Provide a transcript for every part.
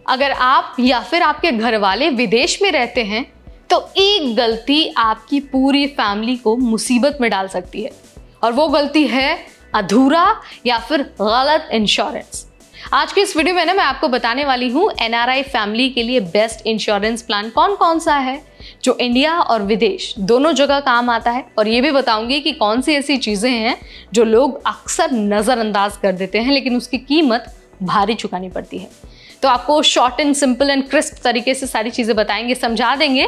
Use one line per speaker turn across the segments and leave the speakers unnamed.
अगर आप या फिर आपके घर वाले विदेश में रहते हैं तो एक गलती आपकी पूरी फैमिली को मुसीबत में डाल सकती है, और वो गलती है अधूरा या फिर गलत इंश्योरेंस। आज की इस वीडियो में मैं आपको बताने वाली हूँ एनआरआई फैमिली के लिए बेस्ट इंश्योरेंस प्लान कौन कौन सा है जो इंडिया और विदेश दोनों जगह काम आता है, और ये भी बताऊंगी कि कौन सी ऐसी चीज़ें हैं जो लोग अक्सर नज़रअंदाज कर देते हैं लेकिन उसकी कीमत भारी चुकानी पड़ती है। तो आपको short and simple and crisp तरीके से सारी चीज़ें बताएंगे, समझा देंगे।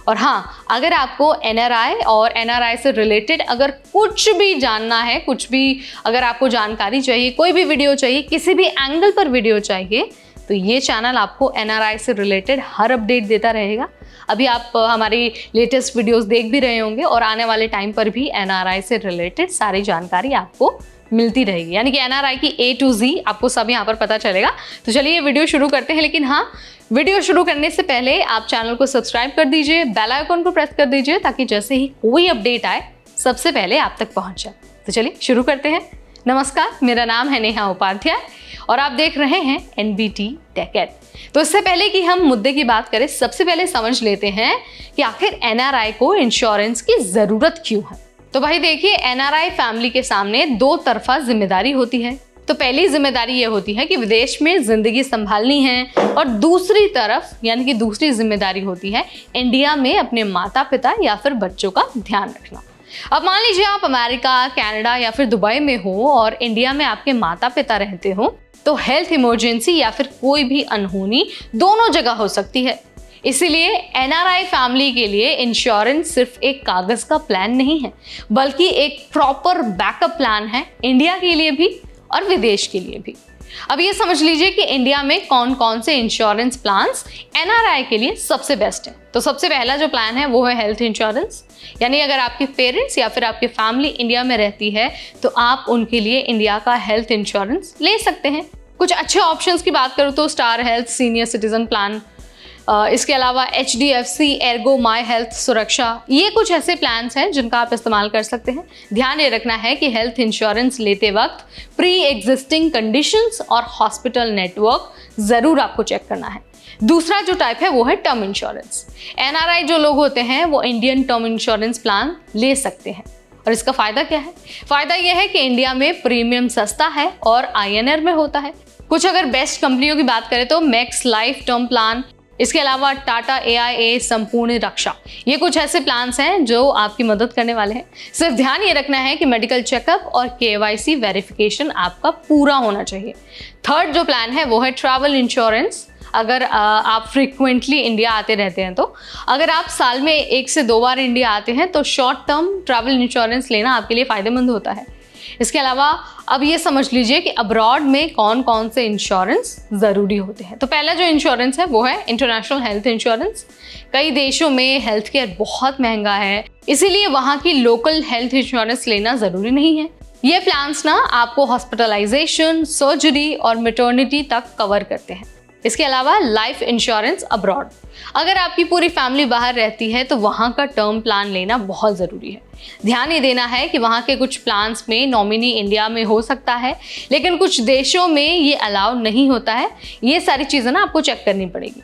और हाँ, अगर आपको एनआरआई और एनआरआई से रिलेटेड अगर कुछ भी जानना है, कुछ भी अगर आपको जानकारी चाहिए, कोई भी वीडियो चाहिए, किसी भी एंगल पर वीडियो चाहिए, तो ये चैनल आपको एनआरआई से रिलेटेड हर अपडेट देता रहेगा। अभी आप हमारी लेटेस्ट वीडियोस देख भी रहे होंगे और आने वाले टाइम पर भी एनआरआई से रिलेटेड सारी जानकारी आपको मिलती रहेगी, यानी कि एनआरआई की A to Z आपको सब यहाँ पर पता चलेगा। तो चलिए ये वीडियो शुरू करते हैं, लेकिन हाँ, वीडियो शुरू करने से पहले आप चैनल को सब्सक्राइब कर दीजिए, बेल आइकन को प्रेस कर दीजिए ताकि जैसे ही कोई अपडेट आए सबसे पहले आप तक पहुँच जाए। तो चलिए शुरू करते हैं। नमस्कार, मेरा नाम है नेहा उपाध्याय और आप देख रहे हैं NBT टेक। तो इससे पहले कि हम मुद्दे की बात करें, सबसे पहले समझ लेते हैं कि आखिर एनआरआई को इंश्योरेंस की ज़रूरत क्यों है। तो भाई देखिए, एनआरआई फैमिली के सामने दो तरफा जिम्मेदारी होती है। तो पहली जिम्मेदारी ये होती है कि विदेश में जिंदगी संभालनी है, और दूसरी तरफ यानी कि दूसरी जिम्मेदारी होती है इंडिया में अपने माता पिता या फिर बच्चों का ध्यान रखना। अब मान लीजिए आप अमेरिका, कनाडा या फिर दुबई में हो और इंडिया में आपके माता पिता रहते हो, तो हेल्थ इमरजेंसी या फिर कोई भी अनहोनी दोनों जगह हो सकती है। इसीलिए एनआरआई फैमिली के लिए इंश्योरेंस सिर्फ एक कागज का प्लान नहीं है, बल्कि एक प्रॉपर बैकअप प्लान है, इंडिया के लिए भी और विदेश के लिए भी। अब ये समझ लीजिए कि इंडिया में कौन कौन से इंश्योरेंस प्लान्स एनआरआई के लिए सबसे बेस्ट है। तो सबसे पहला जो प्लान है वो है हेल्थ इंश्योरेंस, यानी अगर आपके पेरेंट्स या फिर आपकी फैमिली इंडिया में रहती है तो आप उनके लिए इंडिया का हेल्थ इंश्योरेंस ले सकते हैं। कुछ अच्छे ऑप्शंस की बात करूँ तो star health senior citizen plan, इसके अलावा HDFC एर्गो माई हेल्थ सुरक्षा, ये कुछ ऐसे प्लान्स हैं जिनका आप इस्तेमाल कर सकते हैं। ध्यान ये रखना है कि हेल्थ इंश्योरेंस लेते वक्त प्री एग्जिस्टिंग कंडीशंस और हॉस्पिटल नेटवर्क ज़रूर आपको चेक करना है। दूसरा जो टाइप है वो है टर्म इंश्योरेंस। एनआरआई जो लोग होते हैं वो इंडियन टर्म इंश्योरेंस प्लान ले सकते हैं, और इसका फ़ायदा क्या है? फ़ायदा यह है कि इंडिया में प्रीमियम सस्ता है और INR में होता है। कुछ अगर बेस्ट कंपनियों की बात करें तो मैक्स लाइफ टर्म प्लान, इसके अलावा टाटा AIA संपूर्ण रक्षा, ये कुछ ऐसे प्लान्स हैं जो आपकी मदद करने वाले हैं। सिर्फ ध्यान ये रखना है कि मेडिकल चेकअप और KYC वेरिफिकेशन आपका पूरा होना चाहिए। थर्ड जो प्लान है वो है ट्रैवल इंश्योरेंस। अगर आप फ्रीक्वेंटली इंडिया आते रहते हैं, तो अगर आप साल में 1 से 2 बार इंडिया आते हैं तो शॉर्ट टर्म ट्रैवल इंश्योरेंस लेना आपके लिए फ़ायदेमंद होता है। इसके अलावा अब ये समझ लीजिए कि अब्रॉड में कौन कौन से इंश्योरेंस ज़रूरी होते हैं। तो पहला जो इंश्योरेंस है वो है इंटरनेशनल हेल्थ इंश्योरेंस। कई देशों में हेल्थ केयर बहुत महंगा है, इसीलिए वहाँ की लोकल हेल्थ इंश्योरेंस लेना ज़रूरी नहीं है। ये प्लान्स ना आपको हॉस्पिटलाइजेशन, सर्जरी और मैटरनिटी तक कवर करते हैं। इसके अलावा लाइफ इंश्योरेंस अब्रॉड, अगर आपकी पूरी फैमिली बाहर रहती है तो वहाँ का टर्म प्लान लेना बहुत ज़रूरी है। ध्यान ये देना है कि वहाँ के कुछ प्लान्स में नॉमिनी इंडिया में हो सकता है, लेकिन कुछ देशों में ये अलाउ नहीं होता है। ये सारी चीज़ें ना आपको चेक करनी पड़ेगी।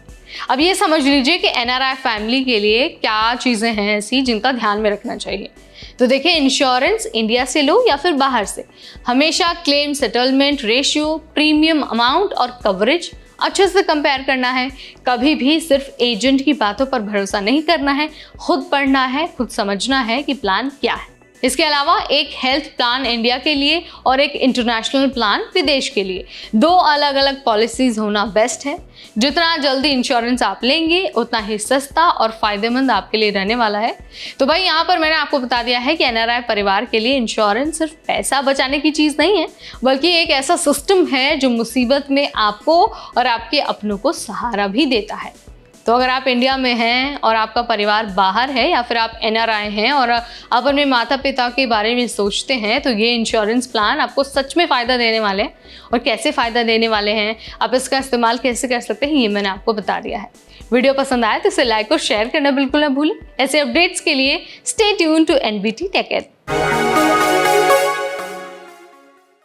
अब ये समझ लीजिए कि एनआरआई फैमिली के लिए क्या चीज़ें हैं ऐसी जिनका ध्यान में रखना चाहिए। तो देखिए, इंश्योरेंस इंडिया से लो या फिर बाहर से, हमेशा claim settlement ratio, premium amount और कवरेज अच्छे से कंपेयर करना है। कभी भी सिर्फ एजेंट की बातों पर भरोसा नहीं करना है, खुद पढ़ना है, खुद समझना है कि प्लान क्या है। इसके अलावा एक हेल्थ प्लान इंडिया के लिए और एक इंटरनेशनल प्लान विदेश के लिए, दो अलग अलग पॉलिसीज़ होना बेस्ट है। जितना जल्दी इंश्योरेंस आप लेंगे उतना ही सस्ता और फ़ायदेमंद आपके लिए रहने वाला है। तो भाई यहाँ पर मैंने आपको बता दिया है कि एनआरआई परिवार के लिए इंश्योरेंस सिर्फ पैसा बचाने की चीज़ नहीं है, बल्कि एक ऐसा सिस्टम है जो मुसीबत में आपको और आपके अपनों को सहारा भी देता है। तो अगर आप इंडिया में हैं और आपका परिवार बाहर है, या फिर आप एनआरआई हैं और आप अपने माता पिता के बारे में सोचते हैं, तो ये इंश्योरेंस प्लान आपको सच में फ़ायदा देने वाले हैं। और कैसे फ़ायदा देने वाले हैं, आप इसका इस्तेमाल कैसे कर सकते हैं, ये मैंने आपको बता दिया है। वीडियो पसंद आए तो इसे लाइक और शेयर करना बिल्कुल ना भूलें। ऐसे अपडेट्स के लिए stay tune to NBT take.